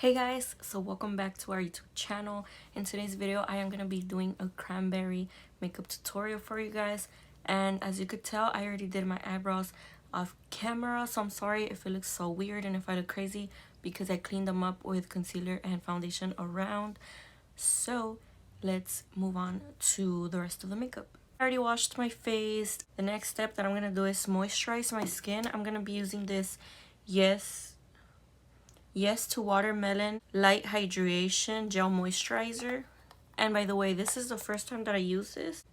Hey guys, so welcome back to our YouTube channel. In today's video I am going to be doing a cranberry makeup tutorial for you guys, and as you could tell I already did my eyebrows off camera, so I'm sorry if it looks so weird and if I look crazy because I cleaned them up with concealer and foundation around. So let's move on to the rest of the makeup. I already washed my face. The next step that I'm going to do is moisturize my skin. I'm going to be using this Yes to Watermelon Light Hydration Gel Moisturizer. And by the way, this is the first time that I use this.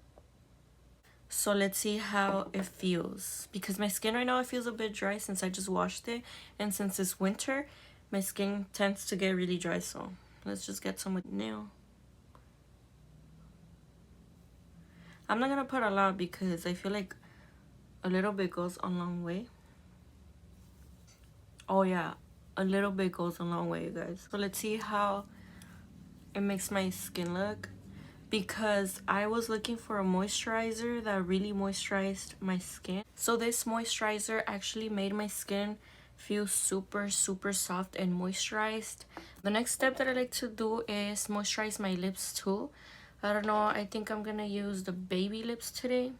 So let's see how it feels. Because my skin right now, it feels a bit dry since I just washed it. And since it's winter, my skin tends to get really dry. So let's just get some with nail. I'm not going to put a lot because I feel like a little bit goes a long way. Oh yeah, a little bit goes a long way, you guys. So let's see how it makes my skin look, because I was looking for a moisturizer that really moisturized my skin. So this moisturizer actually made my skin feel super soft and moisturized. The next step that I like to do is moisturize my lips too. I don't know, I think I'm gonna use the baby lips today.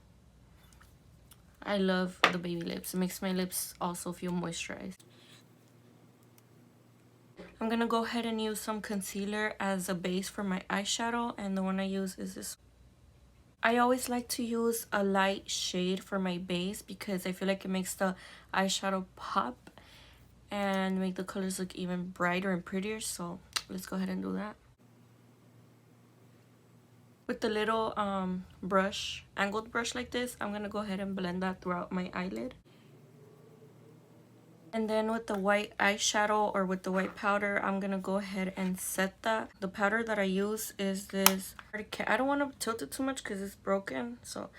I love the baby lips. It makes my lips also feel moisturized. I'm gonna go ahead and use some concealer as a base for my eyeshadow, and the one I use is this. I always like to use a light shade for my base because I feel like it makes the eyeshadow pop and make the colors look even brighter and prettier. So let's go ahead and do that. With the little brush, angled brush like this, I'm gonna go ahead and blend that throughout my eyelid. And then with the white eyeshadow or with the white powder, I'm gonna go ahead and set that. The powder that I use is this I don't want to tilt it too much because it's broken. So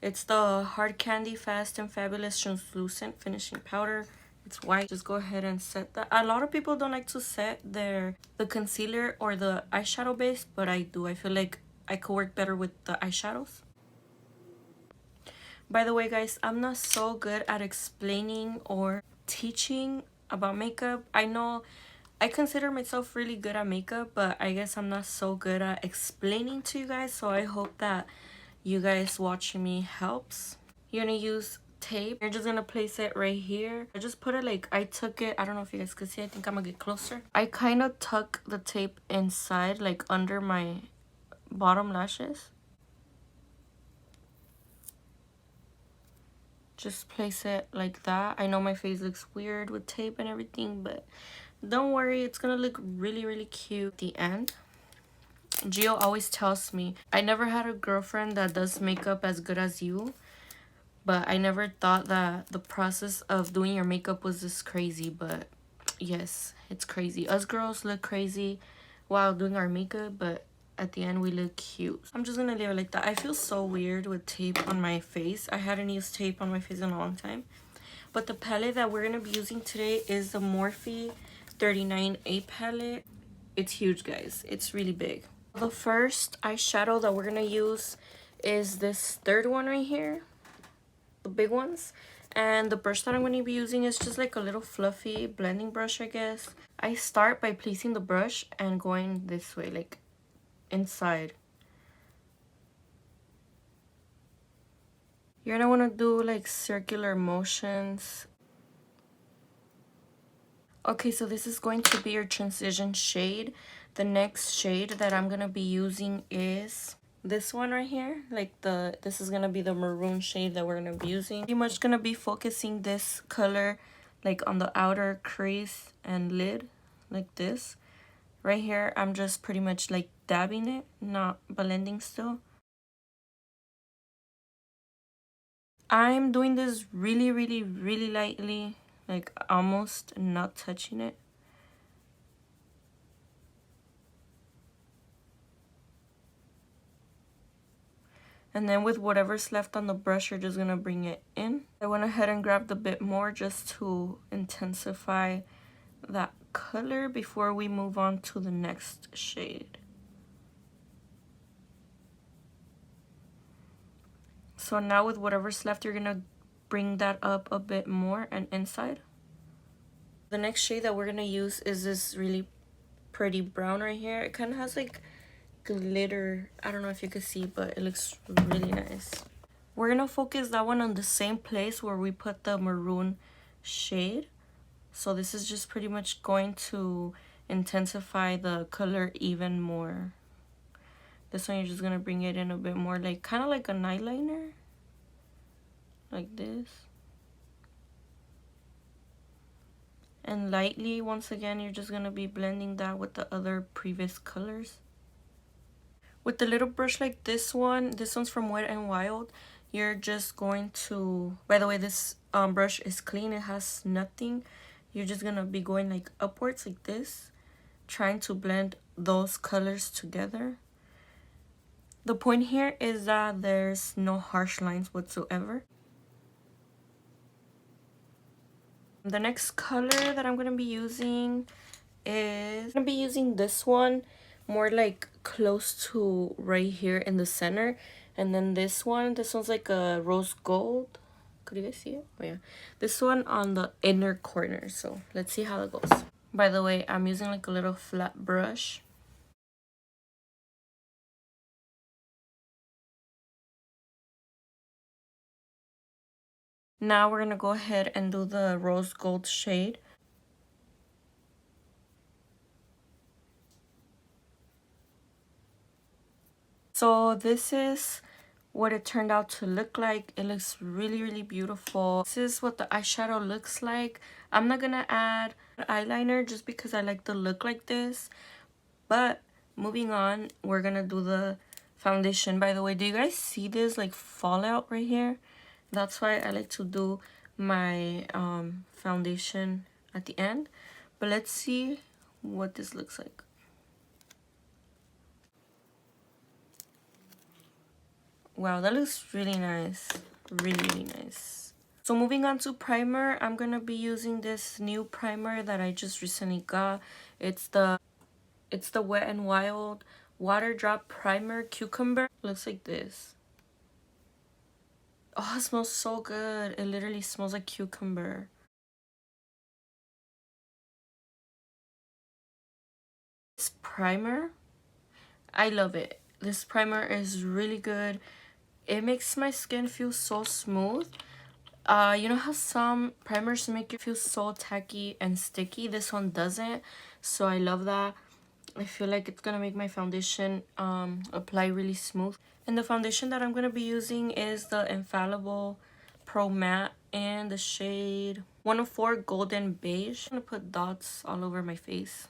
it's the Hard Candy Fast and Fabulous Translucent Finishing Powder. It's white. Just go ahead and set that. A lot of people don't like to set the concealer or the eyeshadow base, but I do. I feel like I could work better with the eyeshadows. By the way, guys, I'm not so good at explaining or teaching about makeup. I know I consider myself really good at makeup, but I guess I'm not so good at explaining to you guys, so I hope that you guys watching me helps. You're gonna use tape. You're just gonna place it right here. I just put it like I took it. I don't know if you guys could see. I think I'm gonna get closer. I kind of tuck the tape inside, like under my bottom lashes. Just place it like that. I know my face looks weird with tape and everything, but don't worry, it's gonna look really cute at the end. Gio always tells me, I never had a girlfriend that does makeup as good as you, but I never thought that the process of doing your makeup was this crazy. But yes, it's crazy. Us girls look crazy while doing our makeup, but at the end we look cute. I'm just gonna leave it like that. I feel so weird with tape on my face. I hadn't used tape on my face in a long time. But the palette that we're gonna be using today is the Morphe 39A palette. It's huge, guys. It's really big. The first eyeshadow that we're gonna use is this third one right here, the big ones. And the brush that I'm going to be using is just like a little fluffy blending brush, I guess. I start by placing the brush and going this way, like inside. You're gonna want to do like circular motions. Okay, so this is going to be your transition shade. The next shade that I'm gonna be using is this one right here. Like this is gonna be the maroon shade that we're gonna be using. Pretty much gonna be focusing this color like on the outer crease and lid, like this. Right here, I'm just pretty much like dabbing it, not blending still. I'm doing this really lightly, like almost not touching it. And then with whatever's left on the brush, you're just gonna bring it in. I went ahead and grabbed a bit more just to intensify that color before we move on to the next shade. So now with whatever's left, you're gonna bring that up a bit more and inside. The next shade that we're gonna use is this really pretty brown right here. It kind of has like glitter. I don't know if you can see, but it looks really nice. We're gonna focus that one on the same place where we put the maroon shade. So this is just pretty much going to intensify the color even more. This one you're just gonna bring it in a bit more, like kind of like an eyeliner, like this. And lightly, once again, you're just gonna be blending that with the other previous colors. With the little brush like this one's from Wet n Wild, you're just going to, by the way, this brush is clean, it has nothing. You're just gonna be going like upwards like this, trying to blend those colors together. The point here is that there's no harsh lines whatsoever. The next color that I'm gonna be using is, I'm gonna be using this one more like close to right here in the center, and then this one's like a rose gold. Could you guys see it? Oh yeah, this one on the inner corner. So let's see how that goes. By the way, I'm using like a little flat brush. Now we're gonna go ahead and do the rose gold shade. So this is what it turned out to look like. It looks really, really beautiful. This is what the eyeshadow looks like. I'm not gonna add eyeliner just because I like the look like this. But moving on, we're gonna do the foundation. By the way, do you guys see this like fallout right here? That's why I like to do my foundation at the end. But let's see what this looks like. Wow, that looks really nice. Really, really nice. So moving on to primer, I'm going to be using this new primer that I just recently got. It's the Wet n Wild Water Drop Primer Cucumber. Looks like this. Oh, it smells so good. It literally smells like cucumber. This primer, I love it. This primer is really good. It makes my skin feel so smooth. You know how some primers make you feel so tacky and sticky? This one doesn't. So I love that. I feel like it's gonna make my foundation apply really smooth. And the foundation that I'm gonna be using is the Infallible Pro Matte in the shade 104 Golden Beige. I'm gonna put dots all over my face.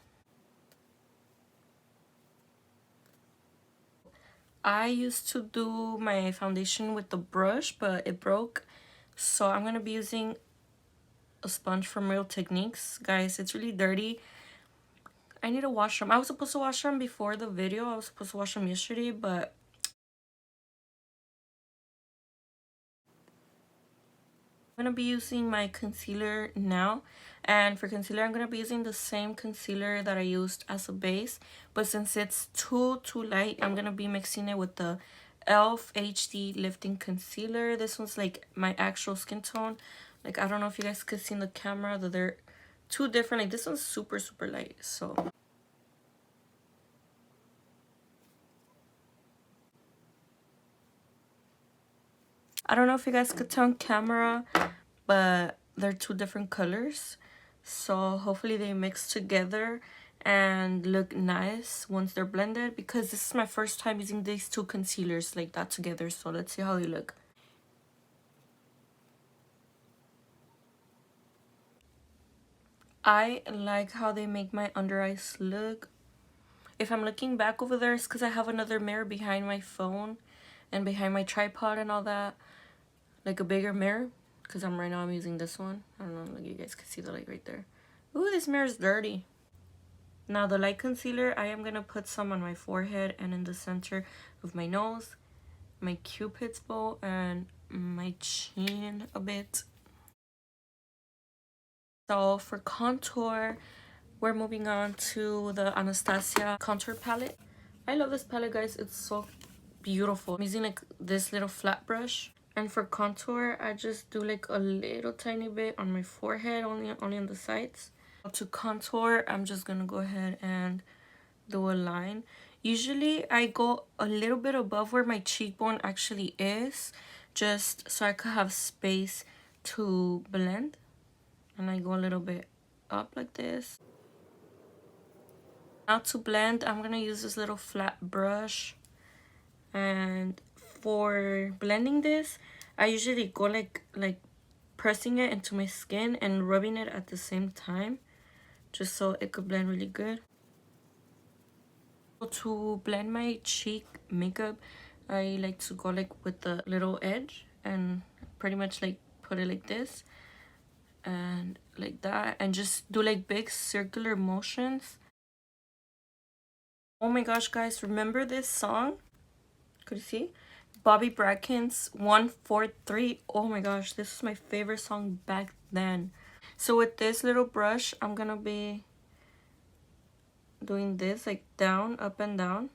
I used to do my foundation with the brush, but it broke. So I'm gonna be using a sponge from Real Techniques. Guys, it's really dirty. I need to wash them. I was supposed to wash them before the video. I was supposed to wash them yesterday, but I'm gonna be using my concealer now. And for concealer, I'm gonna be using the same concealer that I used as a base, but since it's too light, I'm gonna be mixing it with the e.l.f. HD Lifting Concealer. This one's like my actual skin tone. Like, I don't know if you guys could see in the camera that they're two different. Like, this one's super light. So I don't know if you guys could tell on camera, but they're two different colors. So hopefully they mix together and look nice once they're blended, because this is my first time using these two concealers like that together. So let's see how they look. I like how they make my under eyes look. If I'm looking back over there, it's because I have another mirror behind my phone and behind my tripod and all that, like a bigger mirror, because right now I'm using this one. I don't know, like you guys can see the light right there. Ooh, this mirror is dirty. Now the light concealer, I am gonna put some on my forehead and in the center of my nose, my cupid's bow, and my chin a bit. So for contour, we're moving on to the Anastasia contour palette. I love this palette, guys. It's so beautiful. I'm using like this little flat brush. And for contour, I just do like a little tiny bit on my forehead, only on the sides. To contour, I'm just gonna go ahead and do a line. Usually I go a little bit above where my cheekbone actually is, just so I could have space to blend. And I go a little bit up like this. Now to blend, I'm gonna use this little flat brush. And for blending this, I usually go like pressing it into my skin and rubbing it at the same time, just so it could blend really good. To blend my cheek makeup, I like to go like with the little edge and pretty much like put it like this and like that, and just do like big circular motions. Oh my gosh, guys, remember this song? Could you see? Bobby Bracken's 143. Oh my gosh, this is my favorite song back then. So with this little brush, I'm gonna be doing this like down, up and down,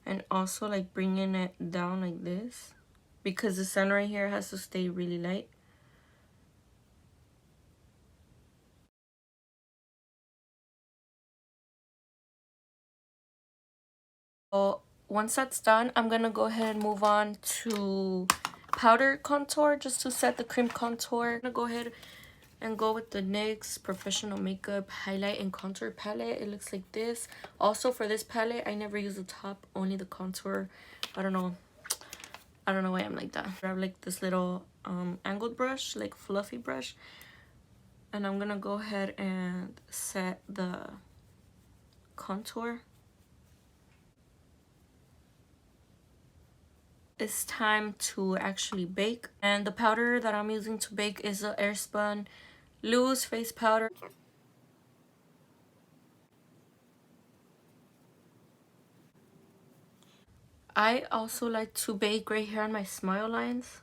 and also like bringing it down like this, because the sun right here has to stay really light. So once that's done, I'm gonna go ahead and move on to powder contour, just to set the cream contour. I'm gonna go ahead and go with the NYX Professional Makeup Highlight and Contour Palette. It looks like this. Also for this palette, I never use the top, only the contour. I don't know why I'm like that. I have like this little angled brush, like fluffy brush, and I'm gonna go ahead and set the contour. It's time to actually bake, and the powder that I'm using to bake is the Airspun loose face powder. I also like to bake right here on my smile lines.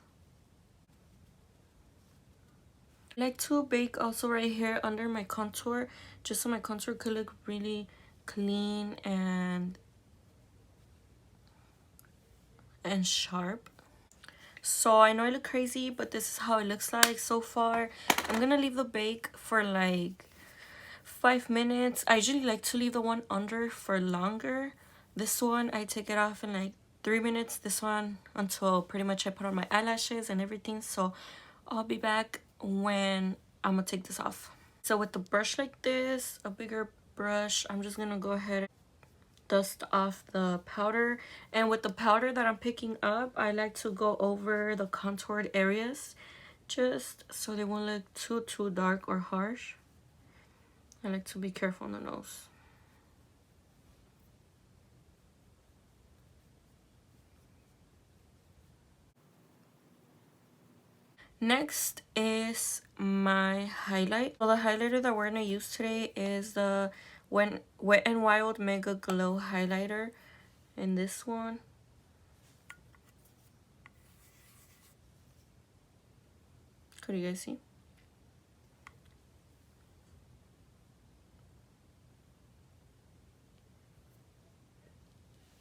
I like to bake also right here under my contour, just so my contour could look really clean and sharp. So I know I look crazy, but this is how it looks like so far. I'm gonna leave the bake for like 5 minutes. I usually like to leave the one under for longer. This one I take it off in like 3 minutes. This one until pretty much I put on my eyelashes and everything. So I'll be back when I'm gonna take this off. So with the brush like this, a bigger brush, I'm just gonna go ahead and dust off the powder. And with the powder that I'm picking up, I like to go over the contoured areas, just so they won't look too dark or harsh. I like to be careful on the nose. Next is my highlight. So the highlighter that we're gonna use today is the Wet n Wild Mega Glow highlighter, and this one. Could you guys see?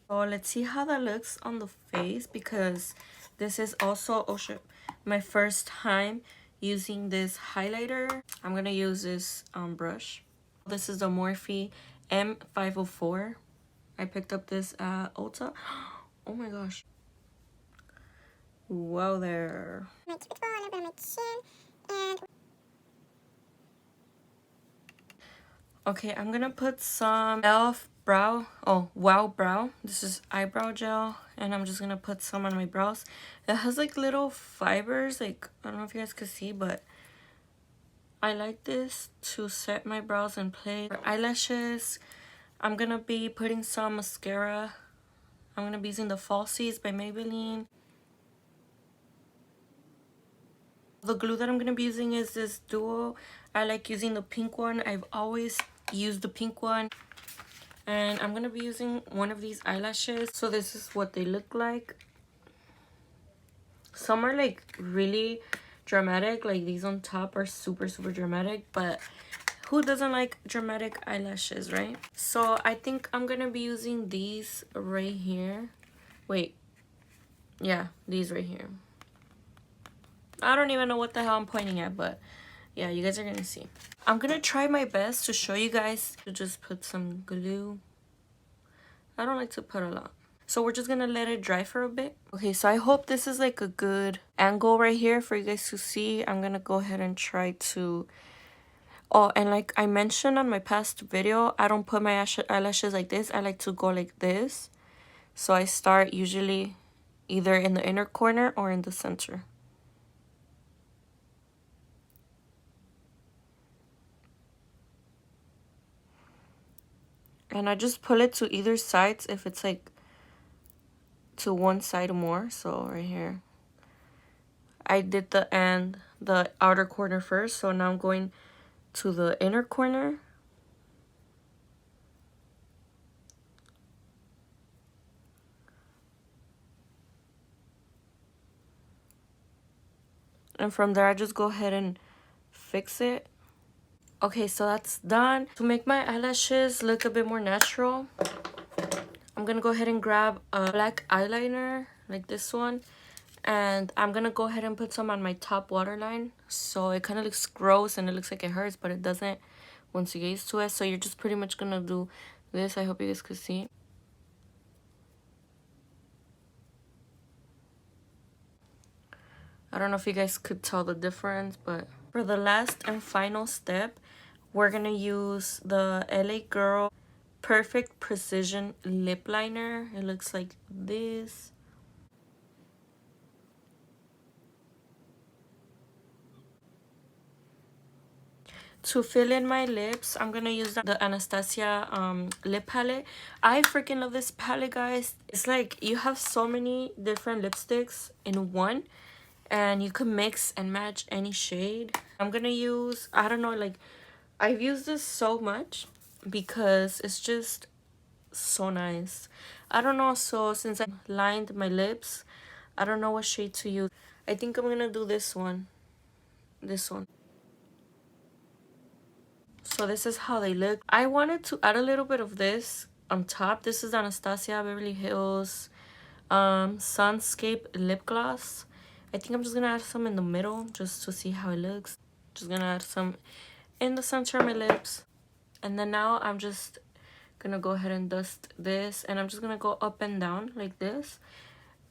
So let's see how that looks on the face, because this is also, oh shit, my first time using this highlighter. I'm gonna use this brush. This is the Morphe M504. I picked up this at Ulta. Oh my gosh. Wow there. My cupid's bow, a little bit on my chin, and okay, I'm gonna put some e.l.f. brow, wow brow. This is eyebrow gel, and I'm just gonna put some on my brows. It has like little fibers, like I don't know if you guys can see, but I like this to set my brows in place. For eyelashes, I'm gonna be putting some mascara. I'm gonna be using the Falsies by Maybelline. The glue that I'm gonna be using is this duo. I like using the pink one. I've always used the pink one. And I'm gonna be using one of these eyelashes. So this is what they look like. Some are like really dramatic, like these on top are super dramatic, but who doesn't like dramatic eyelashes, right? So I think I'm gonna be using these right here. Wait, yeah, these right here. I don't even know what the hell I'm pointing at, but yeah, you guys are gonna see. I'm gonna try my best to show you guys to just put some glue I don't like to put a lot. So we're just gonna let it dry for a bit. Okay, so I hope this is like a good angle right here for you guys to see. I'm gonna go ahead and try to... Oh, and like I mentioned on my past video, I don't put my eyelashes like this. I like to go like this. So I start usually either in the inner corner or in the center. And I just pull it to either sides if it's like to one side more. So right here. I did the outer corner first. So now I'm going to the inner corner. And from there, I just go ahead and fix it. Okay, so that's done. To make my eyelashes look a bit more natural, I'm gonna go ahead and grab a black eyeliner like this one. And I'm gonna go ahead and put some on my top waterline. So it kind of looks gross and it looks like it hurts, but it doesn't once you get used to it. So you're just pretty much gonna do this. I hope you guys could see. I don't know if you guys could tell the difference, but for the last and final step, we're gonna use the LA Girl Perfect Precision Lip Liner. It looks like this. To fill in my lips, I'm gonna use the Anastasia lip palette. I freaking love this palette, guys. It's like you have so many different lipsticks in one, and you can mix and match any shade. I'm gonna use, I don't know, like I've used this so much because it's just so nice. I don't know, so since I lined my lips, I don't know what shade to use. I think I'm gonna do this one. This one. So this is how they look. I wanted to add a little bit of this on top. This is Anastasia Beverly Hills Sunscape lip gloss. I think I'm just gonna add some in the middle just to see how it looks. Just gonna add some in the center of my lips. And then now I'm just gonna go ahead and dust this, and I'm just gonna go up and down like this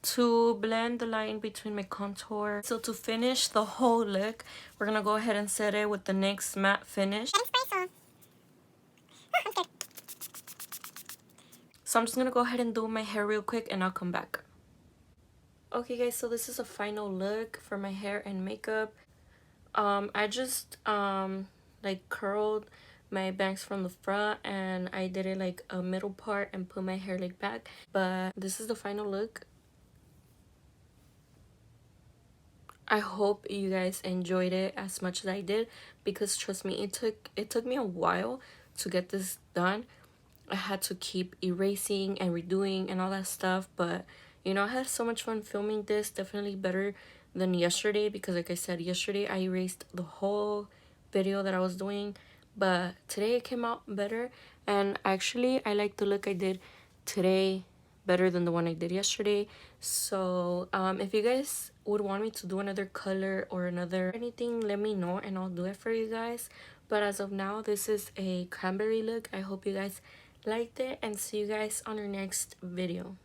to blend the line between my contour. So to finish the whole look, we're gonna go ahead and set it with the NYX matte finish. So I'm just gonna go ahead and do my hair real quick and I'll come back. Okay guys, so this is a final look for my hair and makeup. I just like curled my bangs from the front and I did it like a middle part and put my hair like back. But this is the final look. I hope you guys enjoyed it as much as I did, because trust me, it took me a while to get this done. I had to keep erasing and redoing and all that stuff, but you know, I had so much fun filming this. Definitely better than yesterday, because like I said, yesterday I erased the whole video that I was doing, but today it came out better. And actually I like the look I did today better than the one I did yesterday. So if you guys would want me to do another color or another anything, let me know and I'll do it for you guys. But as of now, this is a cranberry look. I hope you guys liked it, and see you guys on our next video.